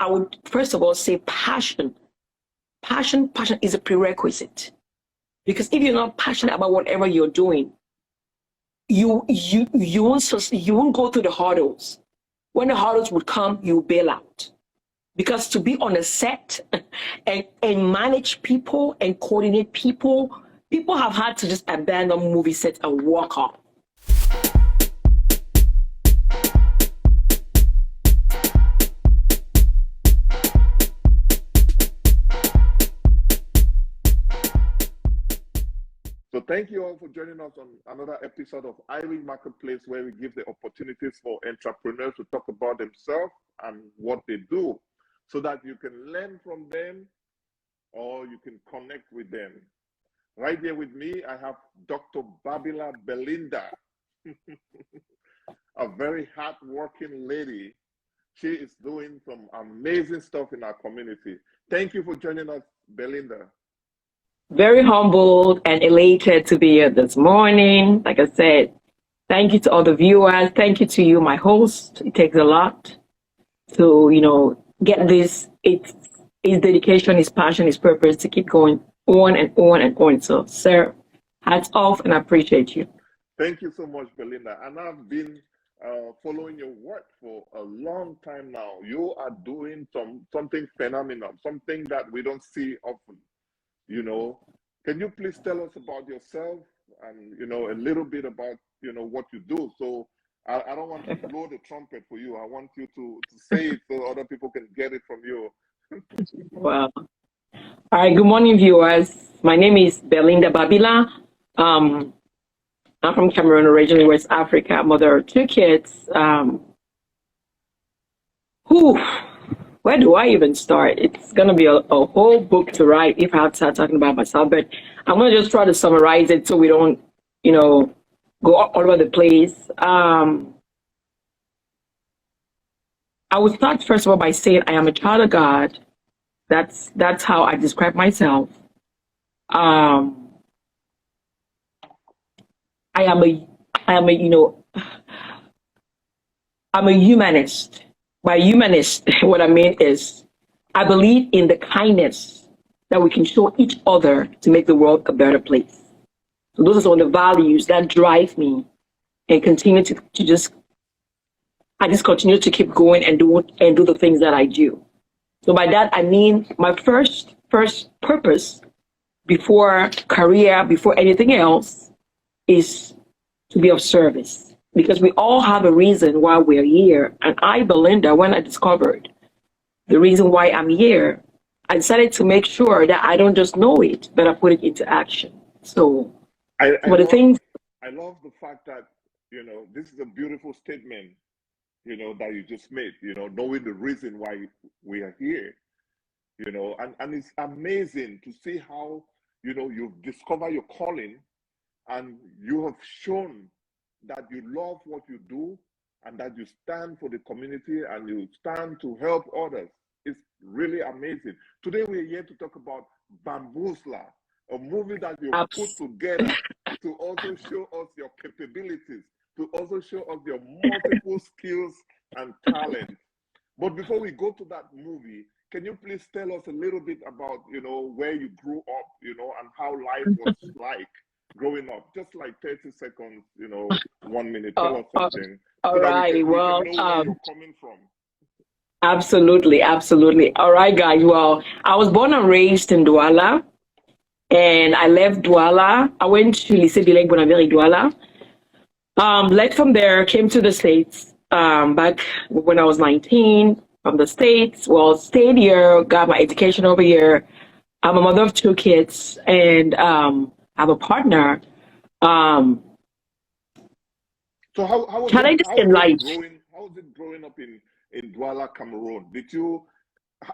I would first of all say passion. Passion is a prerequisite. Because if you're not passionate about whatever you're doing, you won't go through the hurdles. When the hurdles would come, you bail out. Because to be on a set and manage people and coordinate people have had to just abandon movie sets and walk off. So thank you all for joining us on another episode of Iwing Marketplace, where we give the opportunities for entrepreneurs to talk about themselves and what they do, so that you can learn from them or you can connect with them. Right here with me, I have Dr. Babila Belinda, a very hard-working lady. She is doing some amazing stuff in our community. Thank you for joining us, Belinda. Very humbled and elated to be here this morning. Like I said, thank you to all the viewers. Thank you to you, my host. It takes a lot to, get this. It's his dedication, his passion, his purpose to keep going on and on and on. So, sir, hats off, and I appreciate you. Thank you so much, Belinda. And I've been following your work for a long time now. You are doing something phenomenal, something that we don't see often. Can you please tell us about yourself and, a little bit about, what you do? So I don't want to blow the trumpet for you. I want you to say it so other people can get it from you. Wow. All right. Good morning, viewers. My name is Belinda Babila. I'm from Cameroon, originally West Africa, mother of 2 kids. Where do I even start? It's going to be a whole book to write if I have to start talking about myself, but I'm going to just try to summarize it so we don't, go all over the place. I would start first of all by saying I am a child of God. That's how I describe myself. I am a humanist. By humanist, what I mean is I believe in the kindness that we can show each other to make the world a better place. So those are some of the values that drive me and continue I just continue to keep going and do the things that I do. So by that, I mean my first purpose before career, before anything else, is to be of service. Because we all have a reason why we're here. And I, Belinda, when I discovered the reason why I'm here, I decided to make sure that I don't just know it, but I put it into action. So, I love the fact that, this is a beautiful statement, that you just made, knowing the reason why we are here, and it's amazing to see how, you've discovered your calling and you have shown that you love what you do and that you stand for the community and you stand to help others. It's really amazing. Today we're here to talk about BAMBOOZLER, a movie that you put together to also show us your capabilities, to also show us your multiple skills and talents. But before we go to that movie, can you please tell us a little bit about, where you grew up, and how life was like growing up? Just like 30 seconds, 1 minute. Tell us something. All right. We can know where you're coming from. Absolutely. All right, guys. Well, I was born and raised in Douala, and I left Douala. I went to Lycée Bilingue Bonaveri Douala. Left from there, came to the States back when I was 19 from the States. Well, stayed here, got my education over here. I'm a mother of 2 kids, and I have a partner. So how was it growing up in Douala, Cameroon? Did you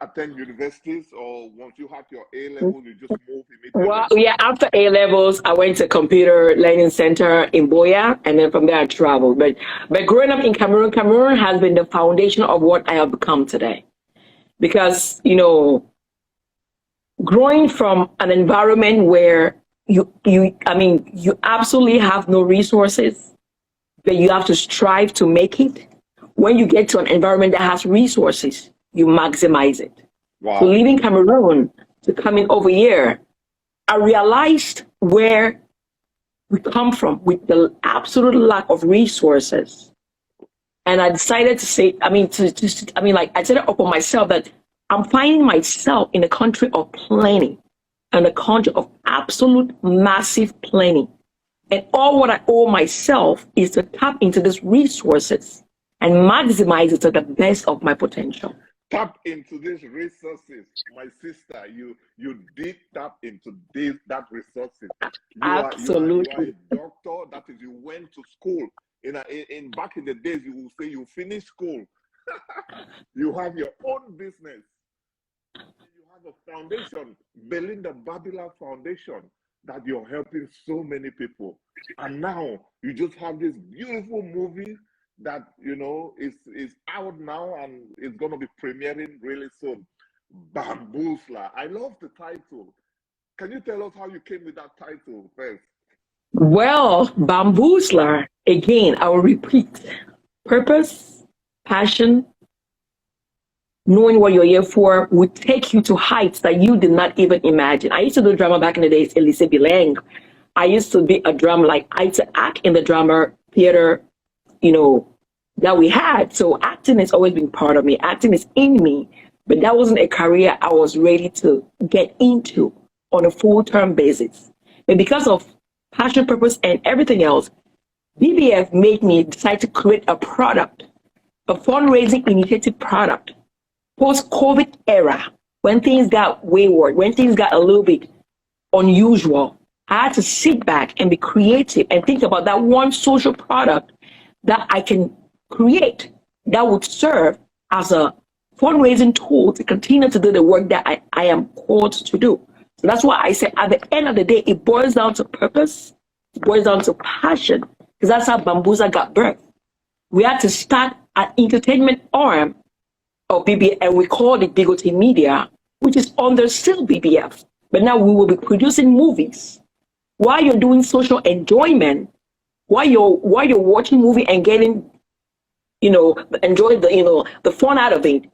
attend universities, or once you had your A levels, you just moved immediately? Well, yeah, after A levels, I went to Computer Learning Center in Boya, and then from there I traveled. But growing up in Cameroon has been the foundation of what I have become today. Because, growing from an environment where you absolutely have no resources, but you have to strive to make it. When you get to an environment that has resources, you maximize it. Wow. So leaving Cameroon to coming over here, I realized where we come from with the absolute lack of resources. And I decided to say, I set it up on myself that I'm finding myself in a country of plenty and a country of absolute massive plenty. And all what I owe myself is to tap into these resources and maximize it to the best of my potential. Tap into these resources, my sister. You did tap into that resources. Absolutely. You are a doctor. That is, you went to school. In back in the days, you will say you finished school. You have your own business. You have a foundation, Belinda Babila Foundation, that you're helping so many people. And now you just have this beautiful movie that is out now and it's going to be premiering really soon. BAMBOOZLER. I love the title. Can you tell us how you came with that title first? Well, BAMBOOZLER, again, I will repeat: purpose, passion, knowing what you're here for would take you to heights that you did not even imagine. I used to do drama back in the days, Elise Bilang. I used to be a drama, like I used to act in the drama theater, that we had. So acting has always been part of me. Acting is in me, but that wasn't a career I was ready to get into on a full-term basis. But because of passion, purpose, and everything else, BBF made me decide to create a product, a fundraising initiative product, post-COVID era, when things got wayward, when things got a little bit unusual. I had to sit back and be creative and think about that one social product that I can create that would serve as a fundraising tool to continue to do the work that I am called to do. So that's why I say at the end of the day, it boils down to purpose, it boils down to passion, because that's how BAMBOOZLER got birthed. We had to start an entertainment arm of BBF, and we called it Bigote Media, which is under still BBF. But now we will be producing movies. While you're doing social enjoyment, while you're watching movie and getting, enjoy the fun out of it,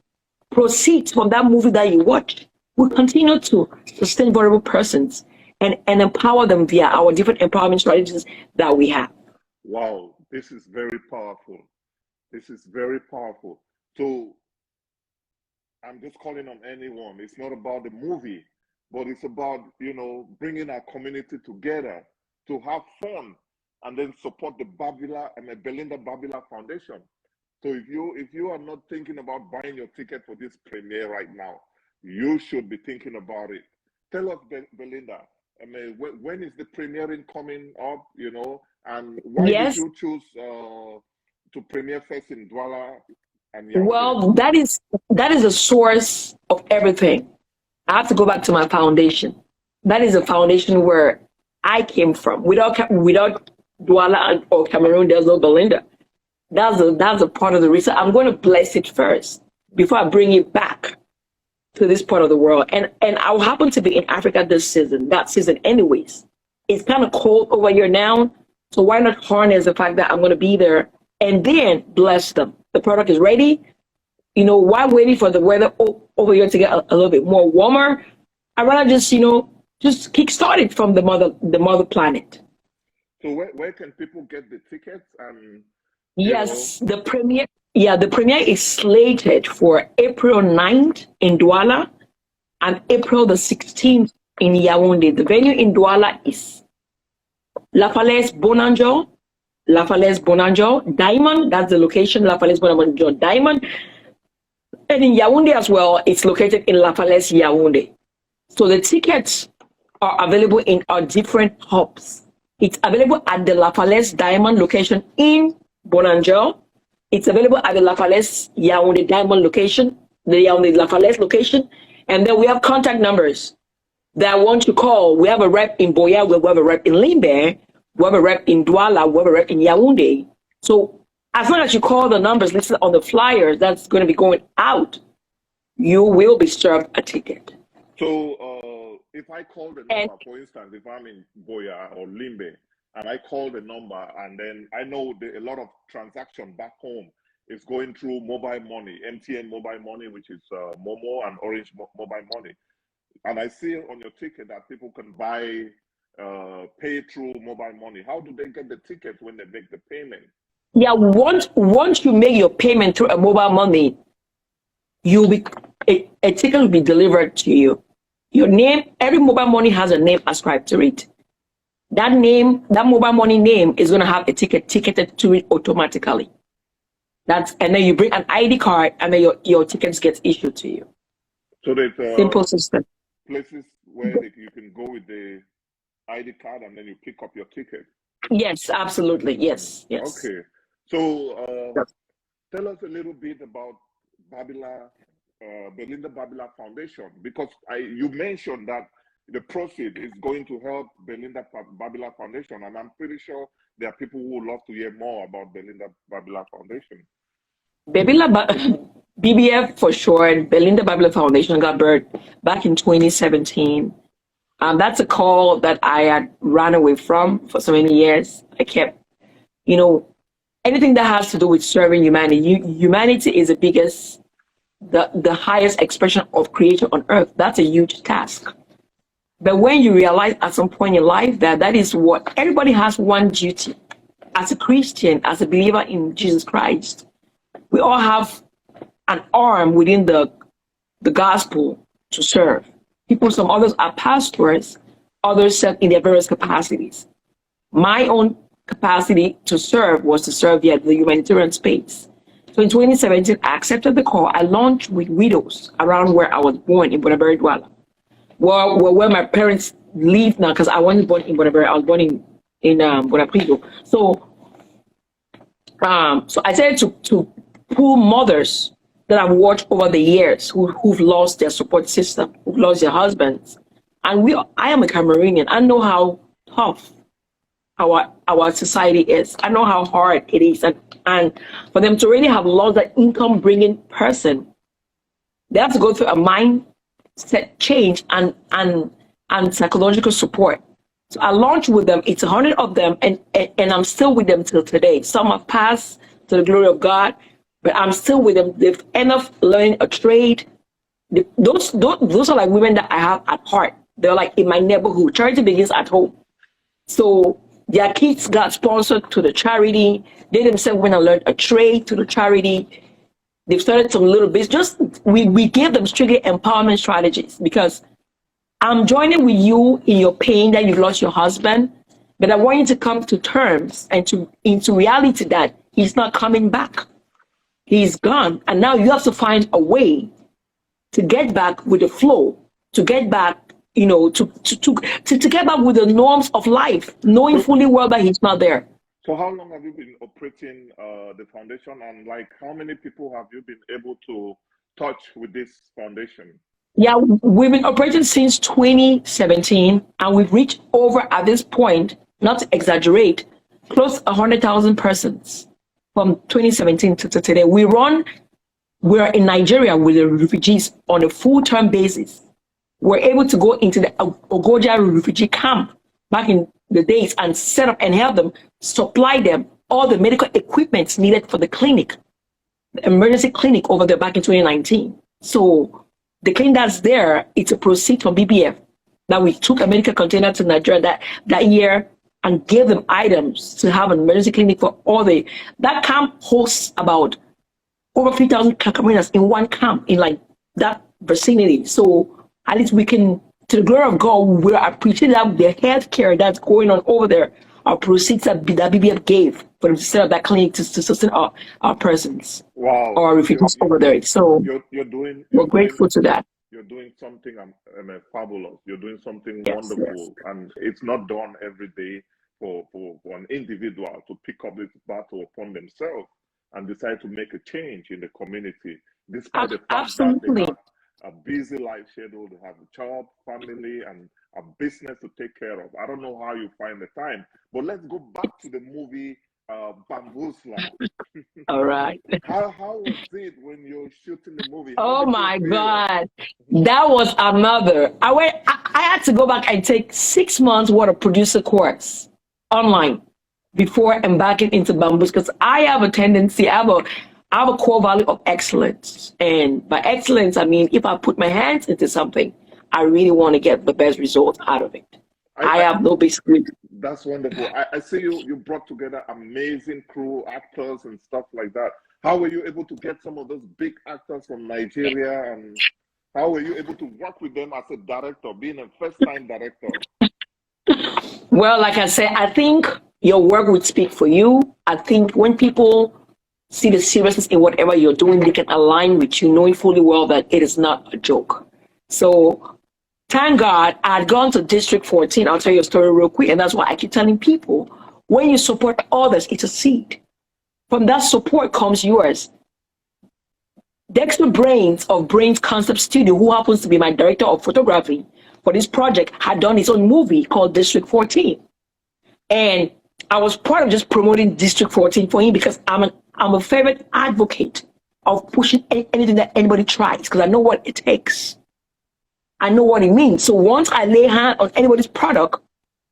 proceeds from that movie that you watched will continue to sustain vulnerable persons and empower them via our different empowerment strategies that we have. Wow, this is very powerful. This is very powerful. So I'm just calling on anyone. It's not about the movie, but it's about, bringing our community together to have fun and then support the Belinda Babila Foundation. So if you are not thinking about buying your ticket for this premiere right now, you should be thinking about it. Tell us, Belinda, when is the premiering coming up, and why did you choose to premiere first in Douala and Yaounde? Well, that is the source of everything. I have to go back to my foundation. That is a foundation where I came from. Without Douala or Cameroon, there's no Belinda. That's a part of the reason. I'm going to bless it first before I bring it back to this part of the world. And I'll happen to be in Africa that season anyways. It's kind of cold over here now, so why not harness the fact that I'm going to be there and then bless them. The product is ready. While waiting for the weather over here to get a little bit more warmer, I'd rather just kickstart it from the mother planet. So where can people get the tickets? Yes, the premiere is slated for April 9th in Douala and April the 16th in Yaounde. The venue in Douala is Falaise Bonanjo Diamond. That's the location, Falaise Bonanjo Diamond. And in Yaounde as well, it's located in Falaise Yaounde. So the tickets are available in our different hubs. It's available at the Falaise Diamond location in Bonanjo. It's available at the Falaise Yaounde Diamond location, the Yaounde Falaise location. And then we have contact numbers that I want to call. We have a rep in Boya, we have a rep in Limbe, we have a rep in Douala, we have a rep in Yaounde. So as long as you call the numbers listed on the flyer that's going to be going out, you will be served a ticket. So if I call the number, for instance, if I'm in Boya or Limbe, and I call the number, and then I know a lot of transaction back home, is going through mobile money, MTN mobile money, which is Momo and Orange mobile money. And I see on your ticket that people can buy, pay through mobile money. How do they get the ticket when they make the payment? Yeah, once you make your payment through a mobile money, you'll be a ticket will be delivered to you. Your name, every mobile money has a name ascribed to it. That name, that mobile money name is going to have a ticket ticketed to it automatically. And then you bring an ID card, and then your tickets get issued to you. So there's simple system. Places where you can go with the ID card and then you pick up your ticket. Yes, absolutely. Yes. Okay. So tell us a little bit about Belinda Babila Foundation, because you mentioned that the proceed is going to help Belinda Babila Foundation, and I'm pretty sure there are people who would love to hear more about Belinda Babila Foundation. BBF for short, Belinda Babila Foundation got birthed back in 2017. That's a call that I had run away from for so many years. I kept, anything that has to do with serving humanity. Humanity is the highest expression of creation on earth. That's a huge task. But when you realize at some point in life that is what everybody has, one duty. As a Christian, as a believer in Jesus Christ, we all have an arm within the gospel to serve. Some others are pastors, others serve in their various capacities. My own capacity to serve was to serve the humanitarian space. So in 2017, I accepted the call. I launched with widows around where I was born in Douala. Where my parents live now, because I wasn't born in Douala, I was born in Bonaprido. So I decided to pull mothers that I've watched over the years who've lost their support system, who've lost their husbands. And I am a Cameroonian. I know how tough our society is. I know how hard it is. And for them to really have lost that income bringing person, they have to go through a mindset change and psychological support. So I launched with them. It's 100 of them, and I'm still with them till today. Some have passed to the glory of God, but I'm still with them. They've ended up learning a trade. Those are like women that I have at heart. They're like in my neighborhood. Charity begins at home. So their kids got sponsored to the charity. They themselves went and learned a trade to the charity. They've started some little business. We gave them strictly empowerment strategies, because I'm joining with you in your pain that you've lost your husband, but I want you to come to terms and into reality that he's not coming back. He's gone. And now you have to find a way to get back with the flow, to get back, to get back with the norms of life, knowing fully well that he's not there. So how long have you been operating the foundation, and how many people have you been able to touch with this foundation? Yeah, we've been operating since 2017, and we've reached over, at this point, not to exaggerate, close to 100,000 persons from 2017 to today. We're in Nigeria with the refugees on a full-term basis. We're able to go into the Ogoja refugee camp back in the days and set up and help them, supply them all the medical equipment needed for the clinic, the emergency clinic over there back in 2019. So the clinic that's there, it's a proceed from BBF. Now we took a medical container to Nigeria that year and gave them items to have an emergency clinic for that camp hosts about over 3,000 Cameroonians in one camp in that vicinity. So at least we can, to the glory of God, we're appreciating that the health care that's going on over there, our proceeds that BBF gave for them to set up that clinic to sustain our persons. Wow. Our refugees over there. So we're grateful to that. You're doing something fabulous. You're doing something wonderful. Yes. And it's not done every day for an individual to pick up this battle upon themselves and decide to make a change in the community, despite the fact that they have a busy life schedule, they have a job, family, and a business to take care of. I don't know how you find the time, but let's go back to the movie BAMBOOZLER. All right. How was it when you're shooting the movie? Oh my God, that was another. I had to go back and take 6 months worth of producer course online before embarking into BAMBOOZLER, because I have a tendency. I I have a core value of excellence. And by excellence, I mean, if I put my hands into something, I really want to get the best result out of it. I have no basically. That's wonderful. I see you brought together amazing crew, actors and stuff like that. How were you able to get some of those big actors from Nigeria, and how were you able to work with them as a director, being a first-time director? Well, like I said, I think your work would speak for you. I think when people see the seriousness in whatever you're doing, they can align with you, knowing fully well that it is not a joke. So thank God I had gone to District 14. I'll tell you a story real quick. And that's why I keep telling people, when you support others, it's a seed. From that support comes yours. Dexter Brains of Brains Concept Studio, who happens to be my director of photography for this project, had done his own movie called District 14. And I was part of just promoting District 14 for him because I'm a favorite advocate of pushing anything that anybody tries, because I know what it takes. I know what it means. So once I lay hand on anybody's product,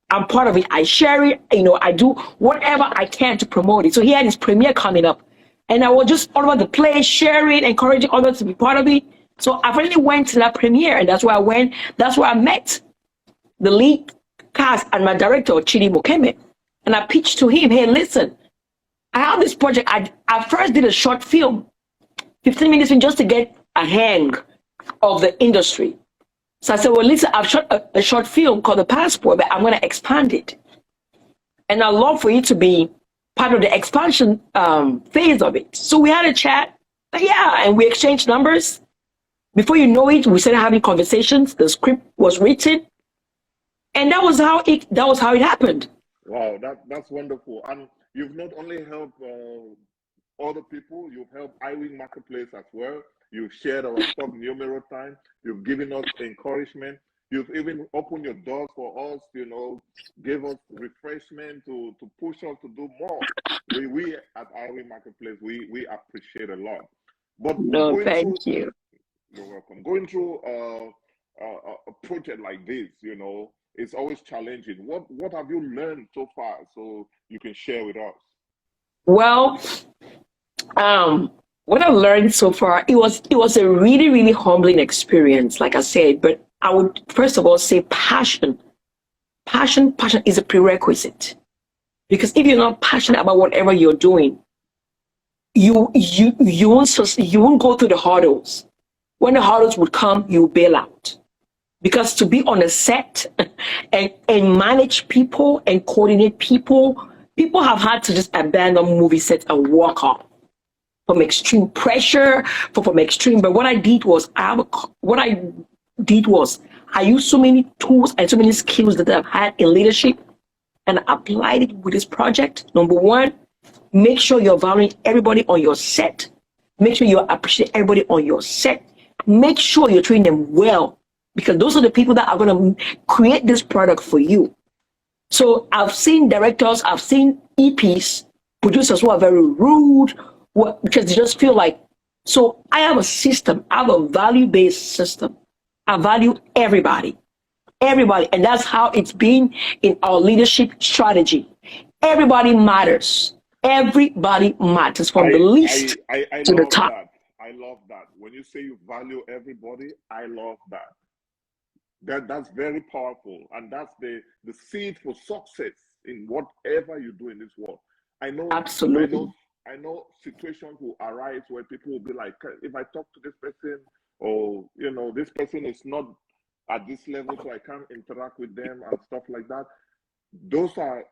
I'm part of it. I share it, I do whatever I can to promote it. So he had his premiere coming up, and I was just all over the place, sharing, encouraging others to be part of it. So I finally went to that premiere, and that's where I went. That's where I met the lead cast and my director, Chidi Mokeme. And I pitched to him, hey, listen, I have this project. I first did a short film, 15 minutes just to get a hang of the industry. So I said, well, listen, I've shot a short film called The Passport, but I'm going to expand it. And I'd love for you to be part of the expansion phase of it. So we had a chat, and we exchanged numbers. Before you know it, we started having conversations. The script was written. And that was how it happened. Wow, that's wonderful. And you've not only helped other people, you've helped Iwing Marketplace as well. You've shared our stuff numerous times. You've given us encouragement. You've even opened your doors for us, gave us refreshment to push us to do more. We at Iwing Marketplace, we appreciate a lot. But no, thank you. You're welcome. Going through a project like this, it's always challenging. What have you learned so far, so you can share with us? Well, what I learned so far, it was a really, really humbling experience, like I said. But I would first of all say passion. Passion is a prerequisite, because if you're not passionate about whatever you're doing, you won't go through the hurdles. When the hurdles would come, you bail out. Because to be on a set and manage people and coordinate people have had to just abandon movie sets and walk off from extreme pressure, from extreme. But what I did was, I used so many tools and so many skills that I've had in leadership, and I applied it with this project. Number one, make sure you're valuing everybody on your set. Make sure you appreciate everybody on your set. Make sure you're treating them well, because those are the people that are going to create this product for you. So I've seen directors, I've seen EPs, producers who are very rude, because they just feel like, so I have a system, I have a value-based system. I value everybody. And that's how it's been in our leadership strategy. Everybody matters. Everybody matters, from the least to the top. I love that. When you say you value everybody, I love that. That's very powerful, and that's the seed for success in whatever you do in this world. I know, absolutely. I know situations will arise where people will be like, if I talk to this person, or this person is not at this level, so I can't interact with them and stuff like that. Those are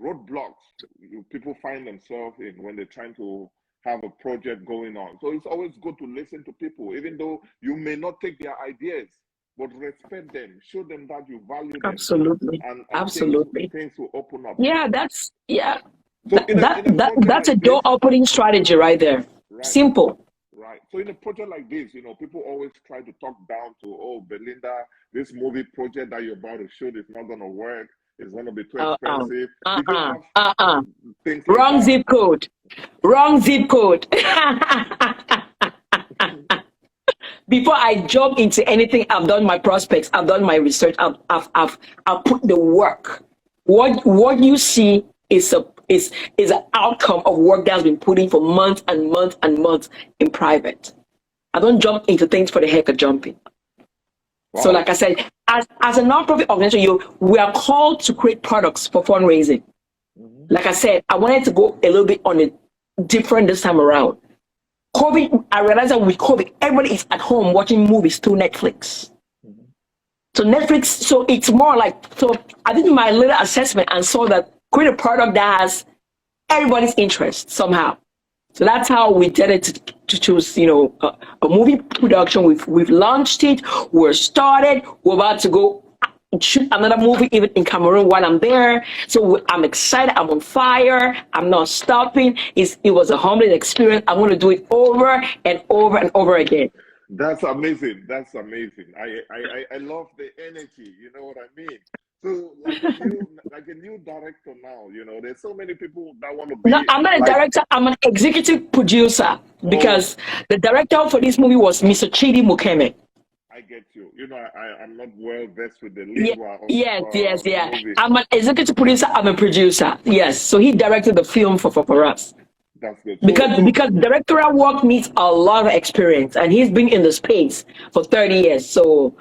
roadblocks people find themselves in when they're trying to have a project going on. So it's always good to listen to people, even though you may not take their ideas, but respect them, show them that you value them. Absolutely. And absolutely. Things will open up. Yeah, that's a door opening strategy right there. Right. Simple. Right. So in a project like this, people always try to talk down to, oh, Belinda, this movie project that you're about to shoot is not going to work. It's going to be too expensive. Wrong zip code. Wrong zip code. Before I jump into anything, I've done my prospects, I've done my research, I've put the work. What you see is is an outcome of work that's been put in for months and months and months in private. I don't jump into things for the heck of jumping. Wow. So like I said, as a nonprofit organization, we are called to create products for fundraising. Mm-hmm. Like I said, I wanted to go a little bit on it different this time around. COVID, I realized that with COVID, everybody is at home watching movies through Netflix. Mm-hmm. So Netflix, so it's more like, so I did my little assessment and saw that create a product that has everybody's interest somehow. So that's how we did it to choose, a movie production. We've launched it. We're started. We're about to go shoot another movie even in Cameroon while I'm there. So I'm excited. I'm on fire. I'm not stopping. It was a humbling experience. I'm going to do it over and over and over again. That's amazing. That's amazing. I love the energy. You know what I mean? So like a new director now, there's so many people that want to be. No, I'm not a director. I'm an executive producer because the director for this movie was Mr. Chidi Mukeme. I get you. I'm not well versed with the lead. Yes. I'm an executive producer. I'm a producer. Yes. So he directed the film for us. That's good. Because directorial work needs a lot of experience, and he's been in the space for 30 years. So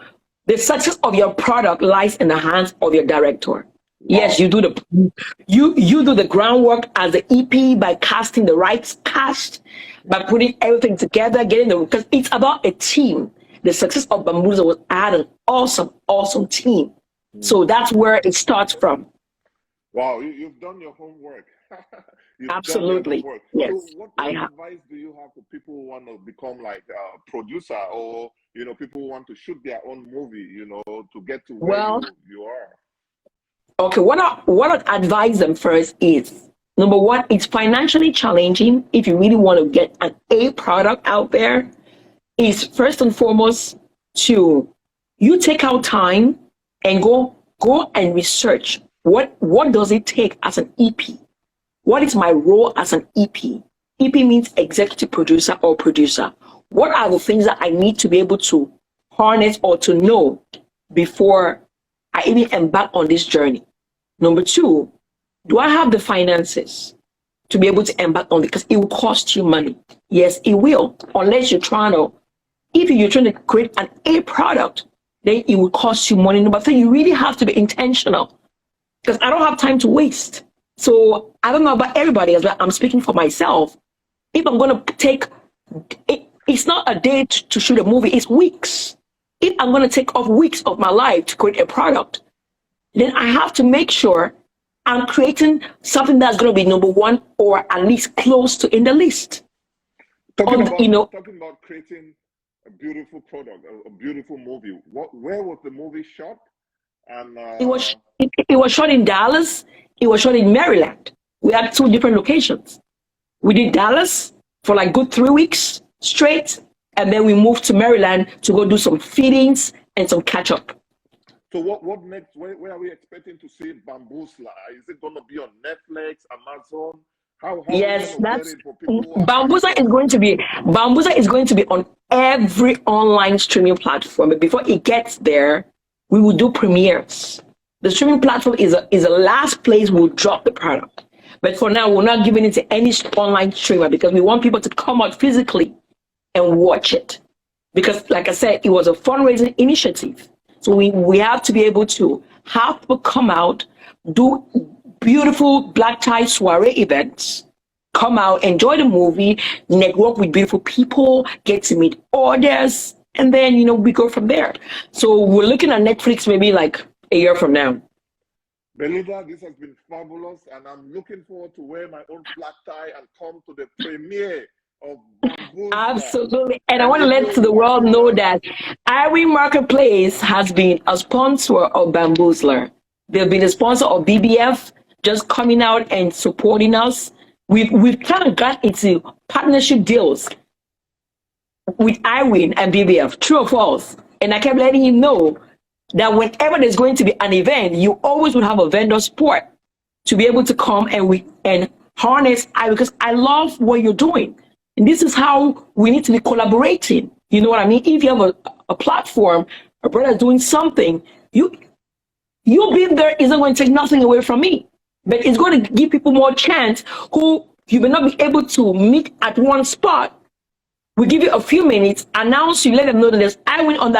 the success of your product lies in the hands of your director. Wow. Yes, you do the groundwork as the EP by casting the right cast, by putting everything together, because it's about a team. The success of BAMBOOZLER was at an awesome team. So that's where it starts from. Wow, you've done your homework. Absolutely. Yes. So what advice do you have for people who want to become like a producer, or people who want to shoot their own movie, to get to where you are? Okay, what I'd advise them first is, number one, it's financially challenging if you really want to get an A product out there. Is first and foremost to you take out time and go and research what does it take as an EP? What is my role as an EP? EP means executive producer or producer. What are the things that I need to be able to harness or to know before I even embark on this journey? Number two, do I have the finances to be able to embark on it? Because it will cost you money. Yes, it will, unless you're trying to create an A product, then it will cost you money. Number three, you really have to be intentional, because I don't have time to waste. So I don't know about everybody else, but I'm speaking for myself. If I'm going to take, it's not a day to shoot a movie, it's weeks. If I'm going to take off weeks of my life to create a product, then I have to make sure I'm creating something that's going to be number one or at least close to in the list. Talking about creating a beautiful product, a beautiful movie. Where was the movie shot? And it was shot in Dallas. It was shot in Maryland. We had 2 different locations. We did Dallas for like good 3 weeks straight, and then we moved to Maryland to go do some fittings and some catch up. So what next? Where are we expecting to see BAMBOOZLER? Is it going to be on Netflix, Amazon? How yes, that's BAMBOOZLER is going to be on every online streaming platform. But before it gets there, we will do premieres. The streaming platform is a last place we'll drop the product. But for now, we're not giving it to any online streamer because we want people to come out physically and watch it. Because like I said, it was a fundraising initiative. So we have to be able to have people come out, do beautiful black tie soiree events, come out, enjoy the movie, network with beautiful people, get to meet orders, and then, we go from there. So we're looking at Netflix maybe like a year from now. Belinda, this has been fabulous, and I'm looking forward to wear my own black tie and come to the premiere of BAMBOOZLER. Absolutely. And I want to let the world know that Iwing Marketplace has been a sponsor of BAMBOOZLER. They've been a sponsor of BBF, just coming out and supporting us. We've kind of got into partnership deals with Iwing and BBF, true or false. And I kept letting him know that whenever there's going to be an event, you always would have a vendor support to be able to come and harness because I love what you're doing. And this is how we need to be collaborating. You know what I mean? If you have a platform, a brother doing something, you being there isn't going to take nothing away from me. but it's going to give people more chance who you may not be able to meet at one spot. We give you a few minutes, announce you, let them know that there's Iwing on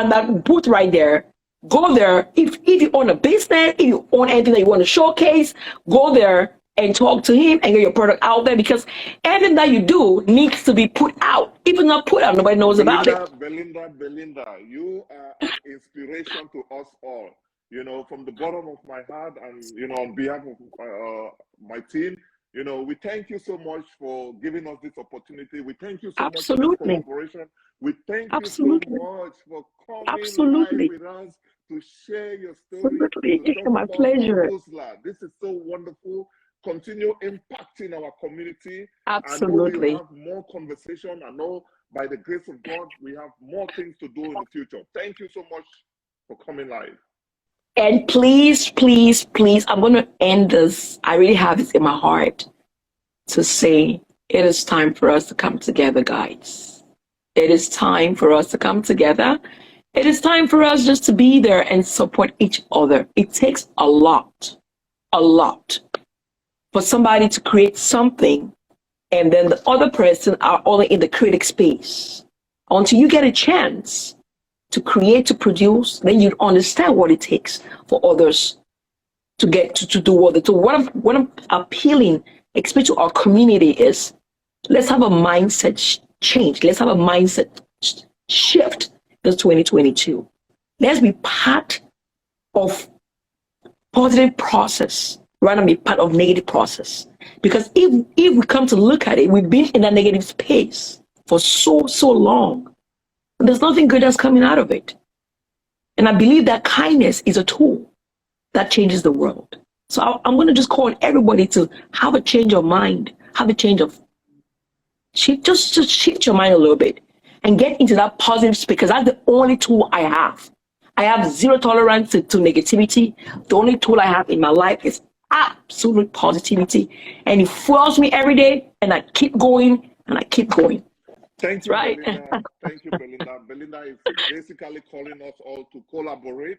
that booth right there. Go there. If you own a business, if you own anything that you want to showcase, go there and talk to him and get your product out there, because everything that you do needs to be put out. If it's not put out, nobody knows about it. Belinda, you are an inspiration to us all. You know, from the bottom of my heart, and you know, on behalf of my team, you know, we thank you so much for giving us this opportunity. We thank you so much for this collaboration. We thank you so much for coming live with us to share your story. It's my pleasure. BAMBOOZLER. This is so wonderful. Continue impacting our community. Absolutely. I know we have more conversation. I know by the grace of God, we have more things to do in the future. Thank you so much for coming live. And please, please, please, I'm going to end this. I really have this in my heart to say it is time for us to come together, guys. It is time for us to come together. It is time for us just to be there and support each other. It takes a lot for somebody to create something, and then the other person are only in the creative space. Until you get a chance to create, to produce, then you understand what it takes for others to get to do what they do. What I'm appealing, especially to our community, is let's have a mindset change. Let's have a mindset shift in 2022. Let's be part of positive process rather than be part of negative process. Because if we come to look at it, we've been in that negative space for so long. There's nothing good that's coming out of it. And I believe that kindness is a tool that changes the world. So I'm going to just call on everybody to have a change of mind, have a change of, just shift your mind a little bit and get into that positive space, because that's the only tool I have. I have zero tolerance to negativity. The only tool I have in my life is absolute positivity. And it fuels me every day, and I keep going and I keep going. Thank you, right? Belinda. Thank you, Belinda. Belinda is basically calling us all to collaborate.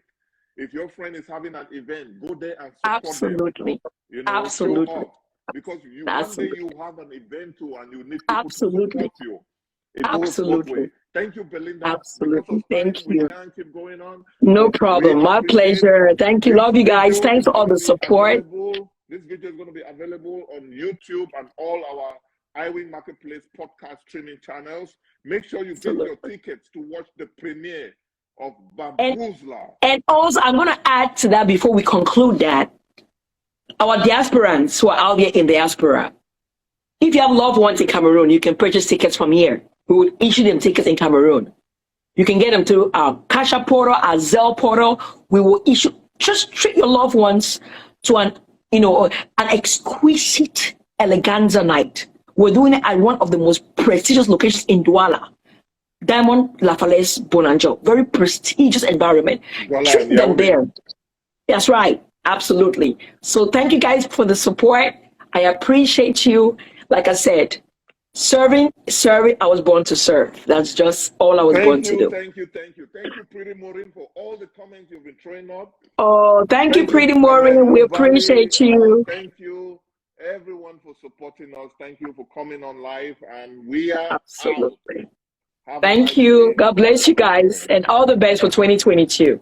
If your friend is having an event, go there and support them. You know, show up. Because one day you have an event too, and you need people to support you. It goes both ways. Thank you, Belinda. Absolutely. Thank you. We can't keep going on. No problem. My pleasure. Thank you. Love you guys. Thanks for all the support. This video is going to be available on YouTube and all our Iwing Marketplace podcast streaming channels. Make sure you get your tickets to watch the premiere of BAMBOOZLER. And also, I'm going to add to that before we conclude that, our diasporans who are out there in diaspora, if you have loved ones in Cameroon, you can purchase tickets from here. We will issue them tickets in Cameroon. You can get them through our Cashapp portal, our Zelle portal. We will issue, just treat your loved ones to an exquisite eleganza night. We're doing it at one of the most prestigious locations in Douala, Diamond La Falaise Bonanjo. Very prestigious environment. Treat them there. That's right. Absolutely. So thank you guys for the support. I appreciate you. Like I said, serving, I was born to serve. That's just all I was born to do. Thank you, Pretty Maureen, for all the comments you've been throwing up. Oh, thank you, Pretty Maureen. We appreciate you. Thank you, everyone, for supporting us. Thank you for coming on live, and we are absolutely out. Thank you. God bless you guys, and all the best for 2022.